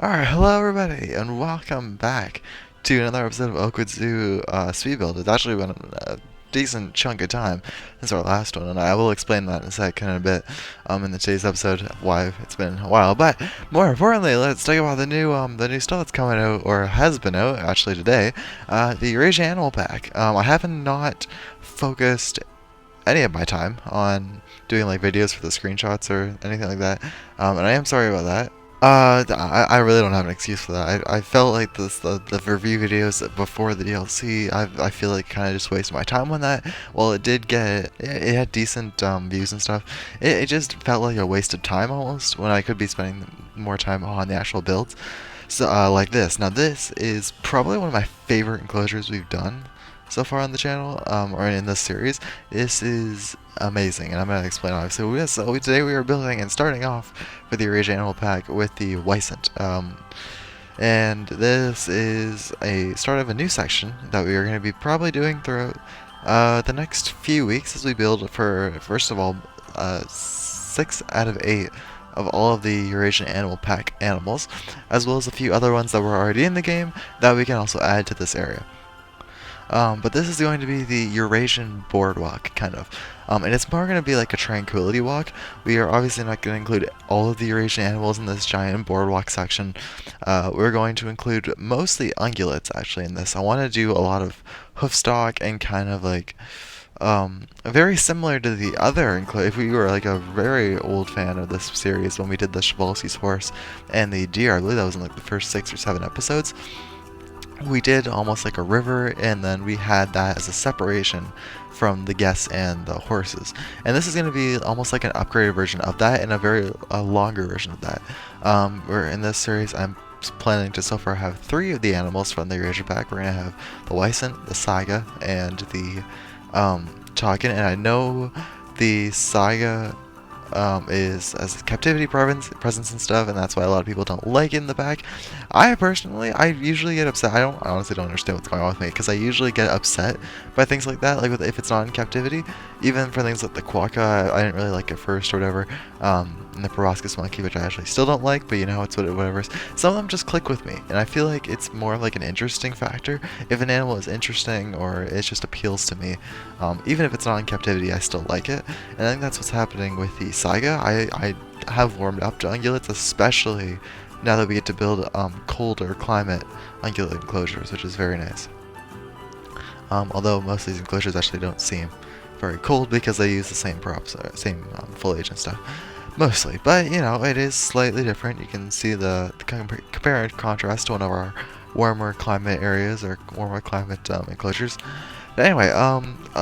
Alright, hello everybody, and welcome back to another episode of OakWood Zoo speed build. It's actually been a decent chunk of time since our last one, and I will explain that in a second in a bit in today's episode why it's been a while. But more importantly, let's talk about the new stuff that's coming out, or has been out actually today, the Eurasia Animal Pack. I haven't not focused any of my time on doing like videos for the screenshots or anything like that, and I am sorry about that. I really don't have an excuse for that. I felt like the review videos before the DLC, I feel like kind of just wasted my time on that. Well, it had decent views and stuff. It just felt like a waste of time almost when I could be spending more time on the actual builds. So like this. Now this is probably one of my favorite enclosures we've done so far on the channel, or in this series. This is amazing, and I'm going to explain why. Today we are building and starting off with the Eurasia Animal Pack with the Wisent. And this is a start of a new section that we are going to be probably doing throughout the next few weeks as we build for, first of all, 6 out of 8 of all of the Eurasian Animal Pack animals, as well as a few other ones that were already in the game that we can also add to this area. But this is going to be the Eurasian boardwalk, kind of. And it's more going to be like a tranquility walk. We are obviously not going to include all of the Eurasian animals in this giant boardwalk section. We're going to include mostly ungulates, actually, in this. I want to do a lot of hoofstock and kind of like very similar to the other if we were like a very old fan of this series when we did the Przewalski's horse and the deer. I believe that was in like the first 6 or 7 episodes. We did almost like a river, and then we had that as a separation from the guests and the horses. And this is going to be almost like an upgraded version of that, and a longer version of that. Where in this series, I'm planning to so far have 3 of the animals from the Eurasia Pack. We're going to have the Wisent, the Saiga, and the Takin. And I know the Saiga is as a captivity presence and stuff, and that's why a lot of people don't like it in the back. I usually get upset. I honestly don't understand what's going on with me, because I usually get upset by things like that, like if it's not in captivity. Even for things like the quokka, I didn't really like at first or whatever. And the proboscis monkey, which I actually still don't like, but you know, it's whatever. Some of them just click with me, and I feel like it's more like an interesting factor. If an animal is interesting or it just appeals to me, even if it's not in captivity, I still like it. And I think that's what's happening with the Saiga. I have warmed up to ungulates, especially now that we get to build colder climate ungulate enclosures, which is very nice. Although most of these enclosures actually don't seem very cold because they use the same props, same foliage and stuff, mostly. But you know, it is slightly different. You can see the compare and contrast to one of our warmer climate areas or warmer climate enclosures. But anyway,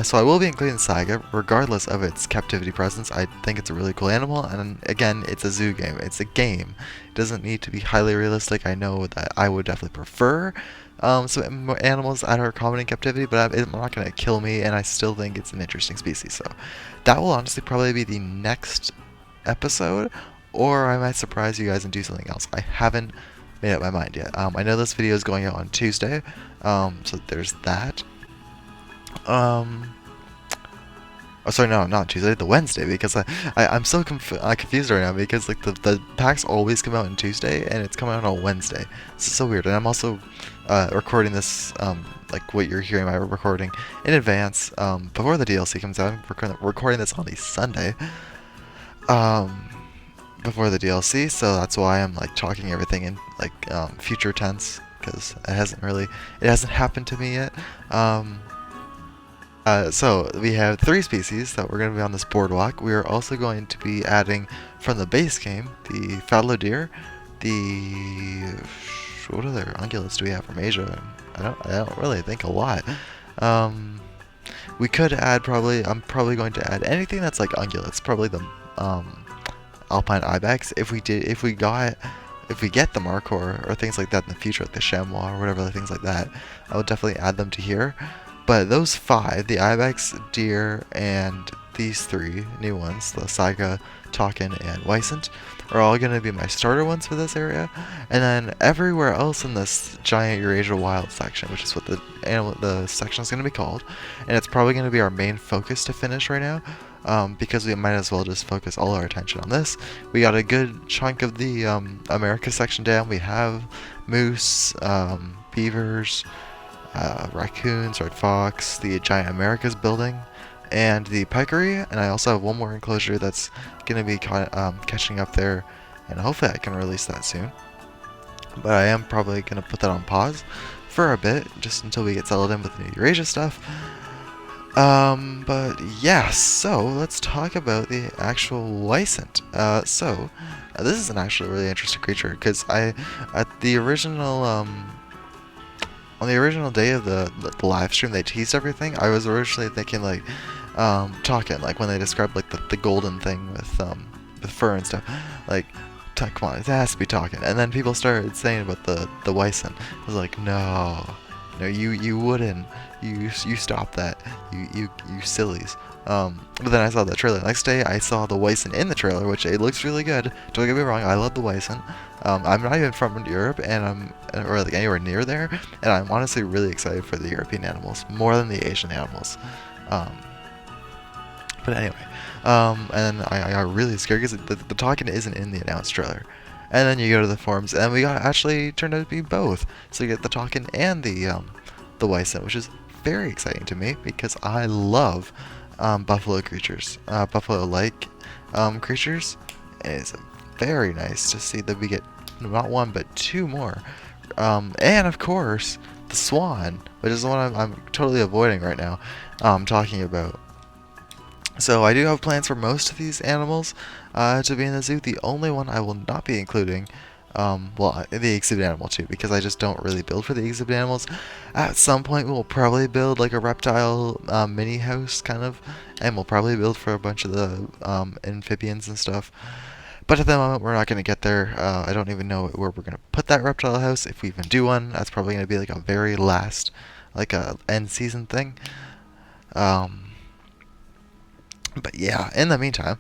so I will be including Saiga, regardless of its captivity presence. I think it's a really cool animal, and again, it's a zoo game. It's a game. It doesn't need to be highly realistic. I know that I would definitely prefer some animals that are common in captivity, but it's not going to kill me, and I still think it's an interesting species. So that will honestly probably be the next episode, or I might surprise you guys and do something else. I haven't made up my mind yet. I know this video is going out on Tuesday, so there's that. Oh, sorry, no, not Tuesday, the Wednesday, because I'm so confused right now, because like the packs always come out on Tuesday, and it's coming out on Wednesday. This is so weird. And I'm also recording this, like what you're hearing, my recording in advance, before the DLC comes out. I'm recording this on the Sunday, before the DLC, so that's why I'm like talking everything in like future tense, because it hasn't happened to me yet. So we have 3 species that we're going to be on this boardwalk. We are also going to be adding from the base game the fallow deer, what other ungulates do we have from Asia? I don't really think a lot. We could add I'm probably going to add anything that's like ungulates, probably the alpine ibex. If we get the markhor or things like that in the future, like the chamois or whatever, things like that, I would definitely add them to here. But those 5, the ibex, deer, and these 3 new ones, the Saiga, Takin, and Wisent, are all going to be my starter ones for this area. And then everywhere else in this giant Eurasia Wild section, which is what the section is going to be called, and it's probably going to be our main focus to finish right now, because we might as well just focus all our attention on this. We got a good chunk of the America section down. We have moose, beavers, raccoons, red fox, the giant Americas building, and the pikery. And I also have one more enclosure that's going to be catching up there, and hopefully I can release that soon. But I am probably going to put that on pause for a bit, just until we get settled in with the new Eurasia stuff. But yeah, so let's talk about the actual Wisent. This is an actually really interesting creature, because at the original, on the original day of the live stream, they teased everything. I was originally thinking like, talking, like when they described like the golden thing with fur and stuff, like, come on, it has to be talking. And then people started saying about the Wisent. I was like, no, you wouldn't. You stop that. You sillies. But then I saw the trailer. The next day I saw the Wisent in the trailer, which it looks really good. Don't get me wrong, I love the Wisent. I'm not even from Europe, or like anywhere near there, and I'm honestly really excited for the European animals more than the Asian animals. But anyway, and I got really scared because the talking isn't in the announced trailer. And then you go to the forums, and we got actually turned out to be both. So you get the talking and the Wisent, which is very exciting to me because I love buffalo creatures, buffalo-like creatures, and it's very nice to see that we get not one but two more. And of course, the swan, which is the one I'm totally avoiding right now, talking about. So I do have plans for most of these animals to be in the zoo. The only one I will not be including, well, the exhibit animal too, because I just don't really build for the exhibit animals. At some point we'll probably build like a reptile mini house kind of, and we'll probably build for a bunch of the amphibians and stuff. But at the moment we're not going to get there. I don't even know where we're going to put that reptile house, if we even do one. That's probably going to be like a very last, like a end season thing. But yeah, in the meantime,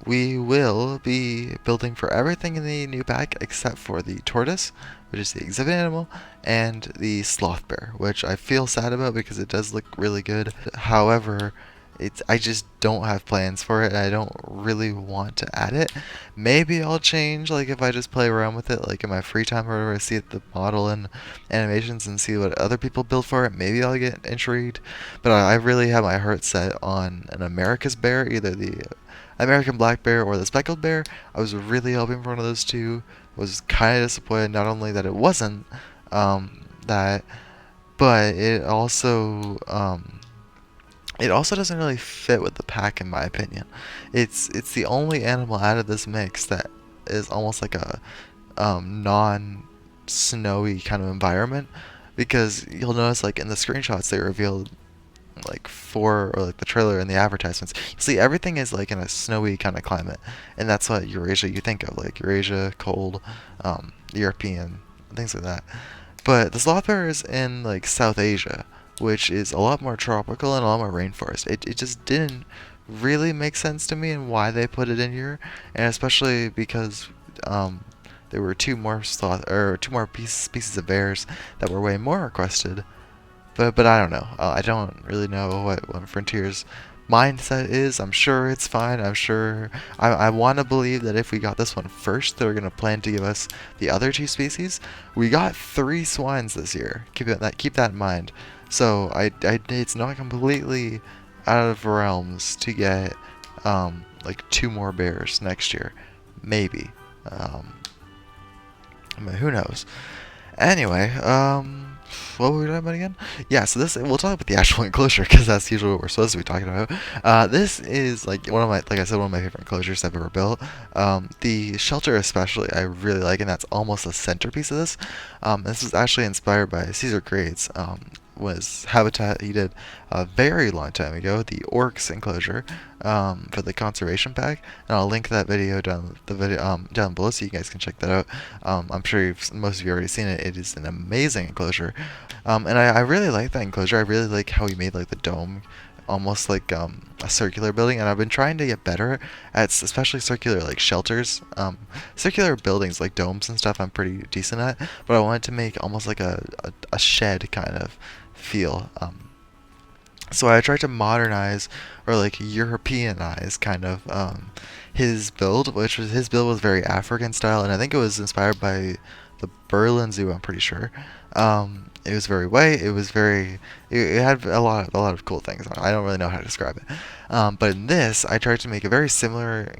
we will be building for everything in the new pack except for the tortoise, which is the exhibit animal, and the sloth bear, which I feel sad about because it does look really good. However, I just don't have plans for it, and I don't really want to add it. Maybe I'll change, like if I just play around with it, like in my free time or whatever, I see the model and animations and see what other people build for it. Maybe I'll get intrigued, but I really have my heart set on an America's bear, either the American black bear or the speckled bear. I was really hoping for one of those two. Was kind of disappointed, not only that it wasn't that, but it also doesn't really fit with the pack, in my opinion. It's the only animal out of this mix that is almost like a non-snowy kind of environment, because you'll notice like in the screenshots they revealed like or like the trailer and the advertisements, you see everything is like in a snowy kind of climate, and that's what Eurasia you think of, like Eurasia, cold, European, things like that. But the sloth bear is in like South Asia, which is a lot more tropical and a lot more rainforest. It just didn't really make sense to me and why they put it in here, and especially because there were two more species of bears that were way more requested. But I don't know. I don't really know what Frontier's mindset is. I'm sure it's fine. I'm sure I want to believe that if we got this one first, they're gonna plan to give us the other two species. We got 3 swines this year. Keep that in mind. So it's not completely out of realms to get like 2 more bears next year, maybe. I mean, who knows? Anyway, what were we talking about again? Yeah, so we'll talk about the actual enclosure, because that's usually what we're supposed to be talking about. This is like one of my favorite enclosures I've ever built. The shelter especially, I really like, and that's almost the centerpiece of this. This was actually inspired by Caesar Creates. Was habitat he did a very long time ago, the Orcs enclosure, for the conservation pack, and I'll link that video down below so you guys can check that out. I'm sure most of you already seen it. It is an amazing enclosure, and I really like that enclosure. I really like how he made like the dome almost like a circular building, and I've been trying to get better at especially circular like shelters. Circular buildings like domes and stuff I'm pretty decent at, but I wanted to make almost like a shed kind of feel. So I tried to modernize or like Europeanize kind of his build, which was his build was very African style, and I think it was inspired by the Berlin Zoo. I'm pretty sure. It was very white. It was very. It had a lot of cool things on it. I don't really know how to describe it. But in this, I tried to make a very similar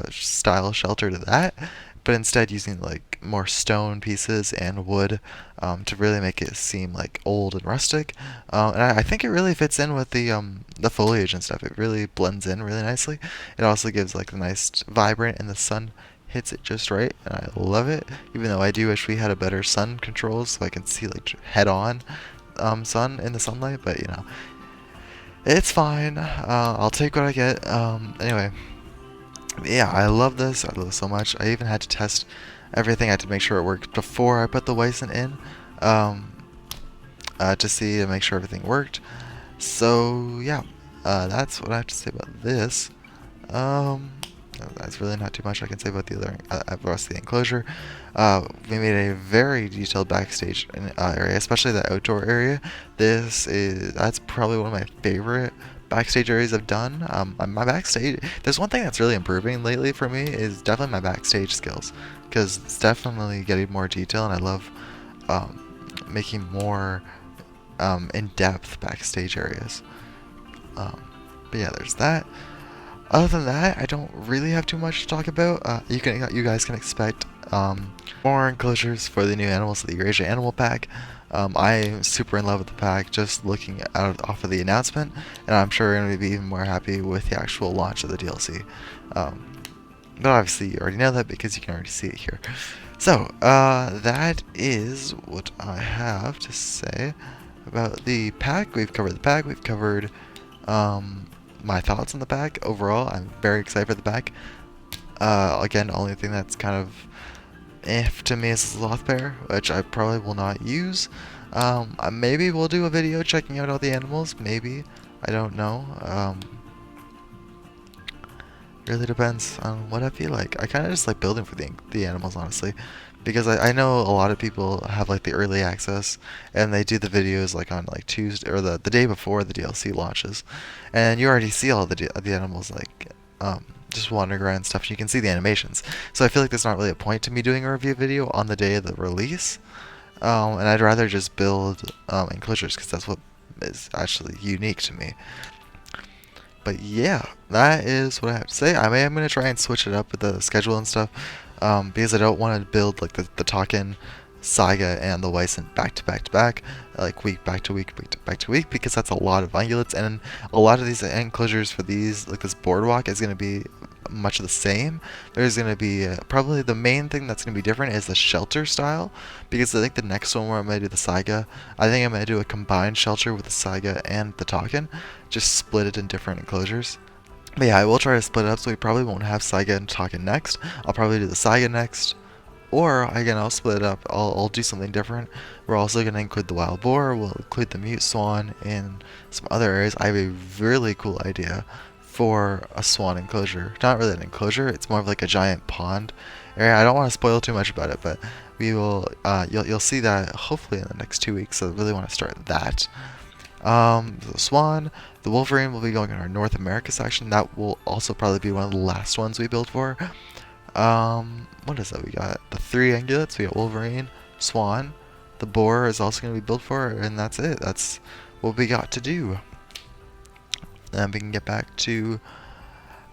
style shelter to that, but instead using like more stone pieces and wood to really make it seem like old and rustic. And I think it really fits in with the foliage and stuff. It really blends in really nicely. It also gives like a nice vibrant, and the sun hits it just right, and I love it. Even though I do wish we had a better sun controls so I can see like head on sun in the sunlight, but you know, it's fine. I'll take what I get. Anyway, yeah, I love this. I love this so much. I even had to test everything. I had to make sure it worked before I put the Wisent in, to see and make sure everything worked. So yeah, that's what I have to say about this. That's really not too much I can say about the other rest of the enclosure. We made a very detailed backstage area, especially the outdoor area. That's probably one of my favorite backstage areas I've done. My backstage, there's one thing that's really improving lately for me is definitely my backstage skills, because it's definitely getting more detail, and I love making more in-depth backstage areas. But yeah, there's that. Other than that, I don't really have too much to talk about. You guys can expect more enclosures for the new animals of the Eurasia Animal Pack. I'm super in love with the pack just looking off of the announcement, and I'm sure we're going to be even more happy with the actual launch of the DLC. But obviously you already know that because you can already see it here. So, that is what I have to say about the pack. We've covered the pack, we've covered my thoughts on the pack. Overall, I'm very excited for the pack. Again, the only thing that's kind of to me is the Sloth Bear, which I probably will not use. Maybe we'll do a video checking out all the animals, maybe. I don't know. Really depends on what I feel like. I kind of just like building for the animals, honestly, because I know a lot of people have like the early access, and they do the videos like on like Tuesday or the day before the DLC launches, and you already see all the animals like just wandering around and stuff. And you can see the animations, so I feel like there's not really a point to me doing a review video on the day of the release, and I'd rather just build enclosures because that's what is actually unique to me. But yeah, that is what I have to say. I'm going to try and switch it up with the schedule and stuff, because I don't want to build like the Talkin, Saga, and the Wisent back to back to back, like week back to week, back to week, because that's a lot of ungulates, and a lot of these enclosures for these, like this boardwalk, is going to be much of the same. There's going to be probably the main thing that's going to be different is the shelter style, because I think the next one where I'm going to do the Saga, I think I'm going to do a combined shelter with the Saga and the Talkin, just split it in different enclosures. But yeah, I will try to split it up, so we probably won't have Saga and Talkin next. I'll probably do the Saga next, or again, I'll split it up. I'll do something different. We're also going to include the wild boar, we'll include the mute swan, and some other areas. I have a really cool idea for a swan enclosure. Not really an enclosure, it's more of like a giant pond area. I don't want to spoil too much about it, but we will. You'll see that hopefully in the next 2 weeks. So I really want to start that. The swan, the wolverine will be going in our North America section. That will also probably be one of the last ones we build for. What is that? We got the 3 ungulates. We got wolverine, swan. The boar is also going to be built for, and that's it. That's what we got to do. And we can get back to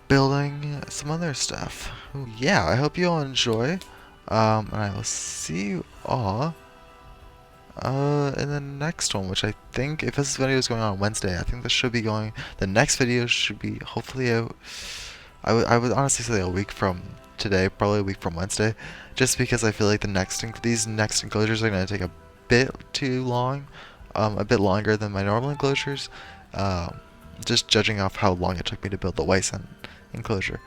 building some other stuff. Yeah, I hope you all enjoy. And I will see you all in the next one, which I think, if this video is going on Wednesday, I think this should be going, the next video should be hopefully out, I would honestly say a week from today, probably a week from Wednesday, just because I feel like these next enclosures are going to take a bit too long, a bit longer than my normal enclosures, just judging off how long it took me to build the Wisent enclosure.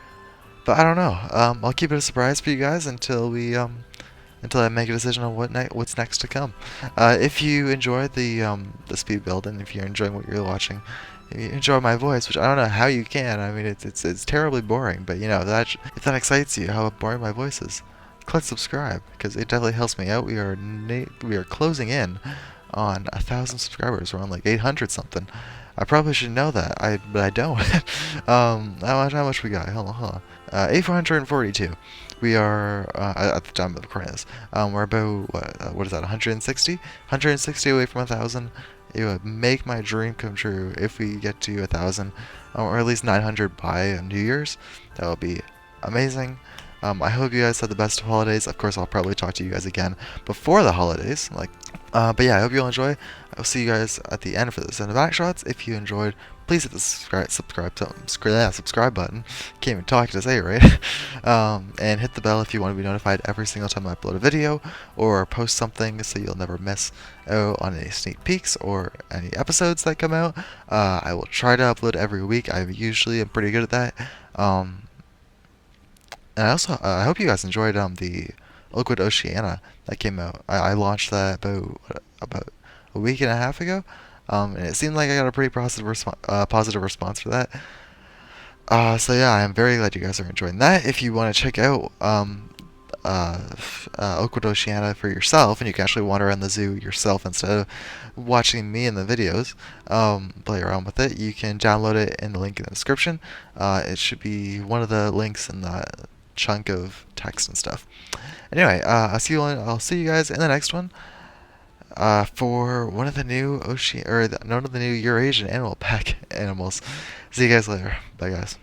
But I don't know, I'll keep it a surprise for you guys until I make a decision on what's next to come. If you enjoyed the speed build, and if you're enjoying what you're watching, if you enjoy my voice, which I don't know how you can. I mean, it's terribly boring, but you know, if that excites you, how boring my voice is, click subscribe, because it definitely helps me out. We are closing in on 1,000 subscribers. We're on like 800 something. I probably should know that, but I don't. How much we got? Hold on. 842. We are at the time of recording this. We're about what is that? 160? 160 away from 1,000. It would make my dream come true if we get to 1,000, or at least 900 by New Year's. That would be amazing. I hope you guys had the best of holidays. Of course, I'll probably talk to you guys again before the holidays. But yeah, I hope you'll enjoy. I'll see you guys at the end for the cinematic shots. If you enjoyed, please hit the subscribe button. Can't even talk to say it right. And hit the bell if you want to be notified every single time I upload a video or post something, so you'll never miss out on any sneak peeks or any episodes that come out. I will try to upload every week. I usually am pretty good at that. And I hope you guys enjoyed the OakWood Oceania that came out. I launched that about a week and a half ago, and it seemed like I got a pretty positive response for that. So yeah, I'm very glad you guys are enjoying that. If you want to check out OakWood Oceania for yourself, and you can actually wander around the zoo yourself instead of watching me in the videos, play around with it, you can download it in the link in the description. It should be one of the links in the chunk of text and stuff. Anyway, I'll see you guys in the next one. For one of the new one of the new Eurasian Animal Pack animals. See you guys later. Bye, guys.